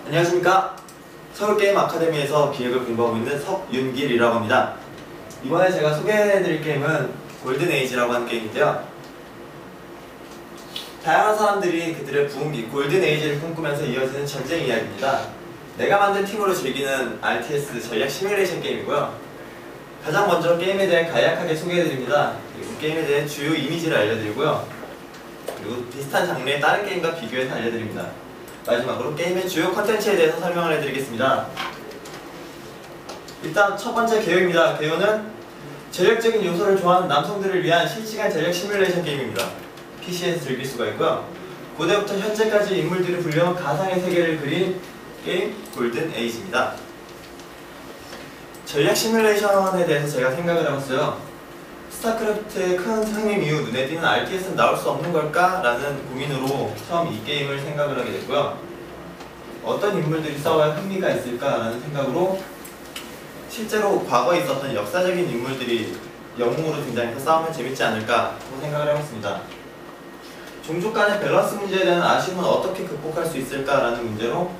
안녕하십니까. 서울게임 아카데미에서 기획을 공부하고 있는 석윤길이라고 합니다. 이번에 제가 소개해드릴 게임은 골든에이지라고 하는 게임인데요. 다양한 사람들이 그들의 부흥기 골든에이지를 꿈꾸면서 이어지는 전쟁 이야기입니다. 내가 만든 팀으로 즐기는 RTS 전략 시뮬레이션 게임이고요. 가장 먼저 게임에 대해 간략하게 소개해드립니다. 그리고 게임에 대해 주요 이미지를 알려드리고요. 그리고 비슷한 장르의 다른 게임과 비교해서 알려드립니다. 마지막으로 게임의 주요 컨텐츠에 대해서 설명을 해드리겠습니다. 일단 첫 번째 개요입니다. 개요는 전략적인 요소를 좋아하는 남성들을 위한 실시간 전략 시뮬레이션 게임입니다. PC에서 즐길 수가 있고요. 고대부터 현재까지 인물들이 불려온 가상의 세계를 그린 게임 골든 에이지입니다. 전략 시뮬레이션에 대해서 제가 생각을 해봤어요. 스타크래프트의 큰 상림 이후 눈에 띄는 RTS는 나올 수 없는 걸까? 라는 고민으로 처음 이 게임을 생각을 하게 됐고요. 어떤 인물들이 싸워야 흥미가 있을까? 라는 생각으로 실제로 과거에 있었던 역사적인 인물들이 영웅으로 등장해서 싸우면 재밌지 않을까? 하고 생각을 해봤습니다. 종족 간의 밸런스 문제에 대한 아쉬움은 어떻게 극복할 수 있을까? 라는 문제로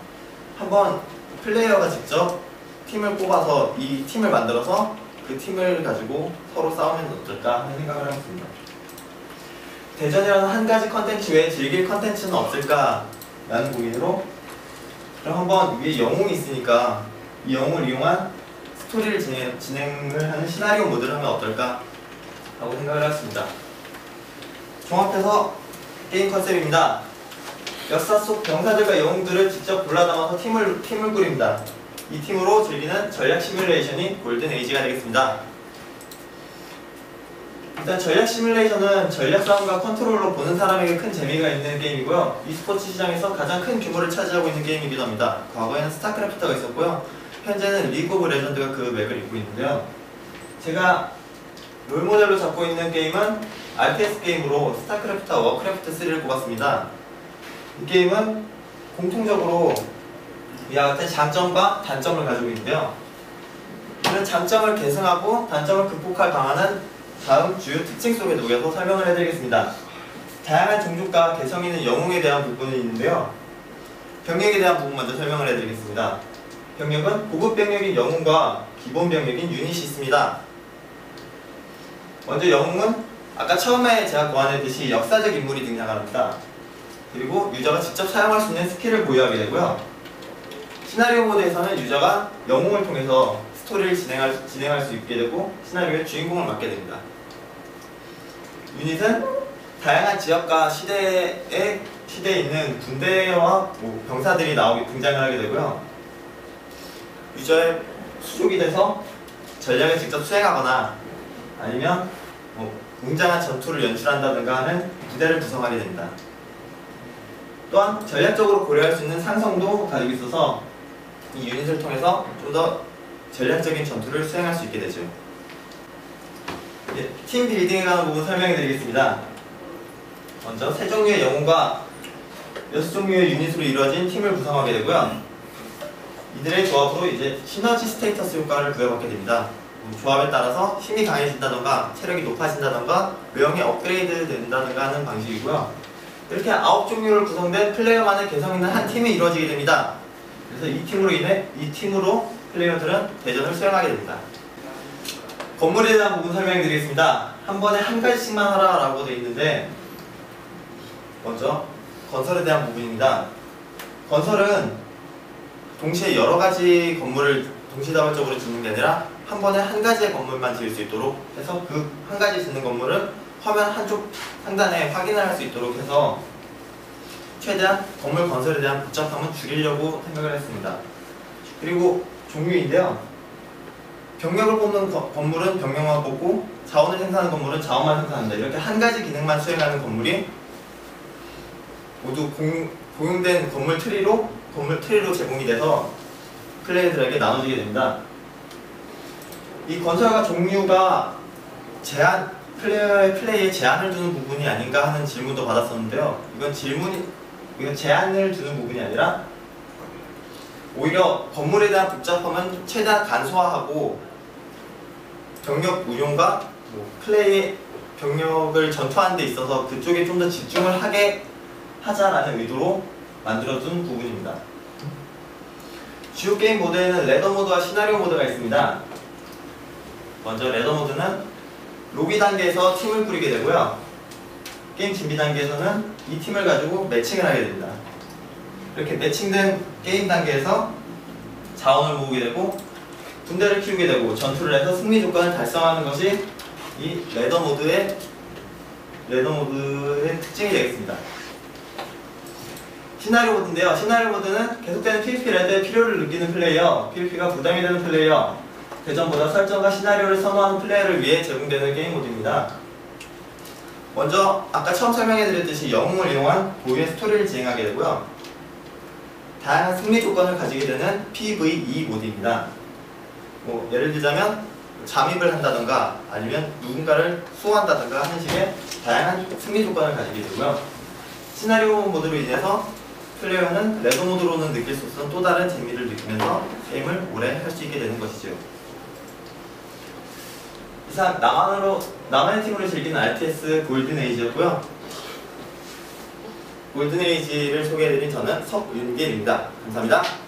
한번 플레이어가 직접 팀을 뽑아서 이 팀을 만들어서 그 팀을 가지고 서로 싸우면 어떨까 하는 생각을 해봤습니다. 대전이라는 한 가지 컨텐츠 외에 즐길 컨텐츠는 없을까 라는 고민으로 그럼 한번 위에 영웅이 있으니까 이 영웅을 이용한 스토리를 진행을 하는 시나리오 모드를 하면 어떨까 하고 생각을 해봤습니다. 종합해서 게임 컨셉입니다. 역사 속 병사들과 영웅들을 직접 골라 담아서 팀을 꾸립니다. 이 팀으로 즐기는 전략 시뮬레이션이 골든 에이지가 되겠습니다. 일단 전략 시뮬레이션은 전략 싸움과 컨트롤로 보는 사람에게 큰 재미가 있는 게임이고요. e스포츠 시장에서 가장 큰 규모를 차지하고 있는 게임이기도 합니다. 과거에는 스타크래프트가 있었고요. 현재는 리그 오브 레전드가 그 맥을 잇고 있는데요. 제가 롤모델로 잡고 있는 게임은 RTS 게임으로 스타크래프트와 워크래프트 3를 꼽았습니다. 이 게임은 공통적으로 이와 같은 장점과 단점을 가지고 있는데요. 이런 장점을 계승하고 단점을 극복할 방안은 다음 주요 특징 속에 녹여서 설명을 해드리겠습니다. 다양한 종족과 개성 있는 영웅에 대한 부분이 있는데요. 병력에 대한 부분 먼저 설명을 해드리겠습니다. 병력은 고급 병력인 영웅과 기본 병력인 유닛이 있습니다. 먼저 영웅은 아까 처음에 제가 고안했듯이 역사적 인물이 등장합니다. 그리고 유저가 직접 사용할 수 있는 스킬을 보유하게 되고요. 시나리오 모드에서는 유저가 영웅을 통해서 스토리를 진행할 수 있게 되고 시나리오의 주인공을 맡게 됩니다. 유닛은 다양한 지역과 시대에 있는 군대와 병사들이 등장을 하게 되고요. 유저의 수족이 돼서 전략을 직접 수행하거나 아니면 웅장한 전투를 연출한다든가 하는 부대를 구성하게 됩니다. 또한 전략적으로 고려할 수 있는 상성도 가지고 있어서 이 유닛을 통해서 좀 더 전략적인 전투를 수행할 수 있게 되죠. 팀 빌딩에 관한 부분 설명해 드리겠습니다. 먼저 3종류의 영웅과 6종류의 유닛으로 이루어진 팀을 구성하게 되고요. 이들의 조합으로 이제 시너지 스테이터스 효과를 부여받게 됩니다. 조합에 따라서 힘이 강해진다던가 체력이 높아진다던가 외형이 업그레이드 된다던가 하는 방식이고요. 이렇게 9종류를 구성된 플레이어만의 개성 있는 한 팀이 이루어지게 됩니다. 그래서 이 팀으로 플레이어들은 대전을 수행하게 됩니다. 건물에 대한 부분 설명드리겠습니다. 한 번에 한 가지씩만 하라 라고 되어 있는데 먼저 건설에 대한 부분입니다. 건설은 동시에 여러 가지 건물을 동시다발적으로 짓는 게 아니라 한 번에 한 가지의 건물만 지을 수 있도록 해서 그 한 가지 짓는 건물은 화면 한쪽 상단에 확인을 할 수 있도록 해서 최대한 건물 건설에 대한 복잡함은 줄이려고 생각을 했습니다. 그리고 종류인데요. 병력을 뽑는 건물은 병력만 뽑고 자원을 생산하는 건물은 자원만 생산한다. 이렇게 한 가지 기능만 수행하는 건물이 모두 공용된 건물 트리로 제공이 돼서 플레이어들에게 나눠지게 됩니다. 이 건설과 종류가 플레이어의 플레이에 제한을 두는 부분이 아닌가 하는 질문도 받았었는데요. 이건 제한을 두는 부분이 아니라 오히려 건물에 대한 복잡함은 최대한 간소화하고 병력 운용과 병력을 전투하는 데 있어서 그쪽에 좀 더 집중을 하게 하자라는 의도로 만들어둔 부분입니다. 주요 게임 모드에는 레더 모드와 시나리오 모드가 있습니다. 먼저 레더 모드는 로비 단계에서 팀을 꾸리게 되고요. 게임 준비 단계에서는 이 팀을 가지고 매칭을 하게 됩니다. 이렇게 매칭된 게임 단계에서 자원을 모으게 되고 군대를 키우게 되고 전투를 해서 승리 조건을 달성하는 것이 이 레더 모드의 특징이 되겠습니다. 시나리오 모드인데요. 시나리오 모드는 계속되는 PVP 레드의 필요를 느끼는 플레이어, PVP가 부담이 되는 플레이어, 대전보다 설정과 시나리오를 선호하는 플레이어를 위해 제공되는 게임 모드입니다. 먼저 아까 처음 설명해드렸듯이 영웅을 이용한 고유의 스토리를 진행하게 되고요. 다양한 승리 조건을 가지게 되는 PVE 모드입니다. 예를 들자면 잠입을 한다던가 아니면 누군가를 수호한다던가 하는 식의 다양한 승리 조건을 가지게 되고요. 시나리오 모드로 인해서 플레이어는 레더 모드로는 느낄 수 없는 또 다른 재미를 느끼면서 게임을 오래 할 수 있게 되는 것이죠. 이상 나만의 팀으로 즐기는 RTS 골든 에이지였고요. 골든 에이지를 소개해드린 저는 석윤길입니다. 감사합니다.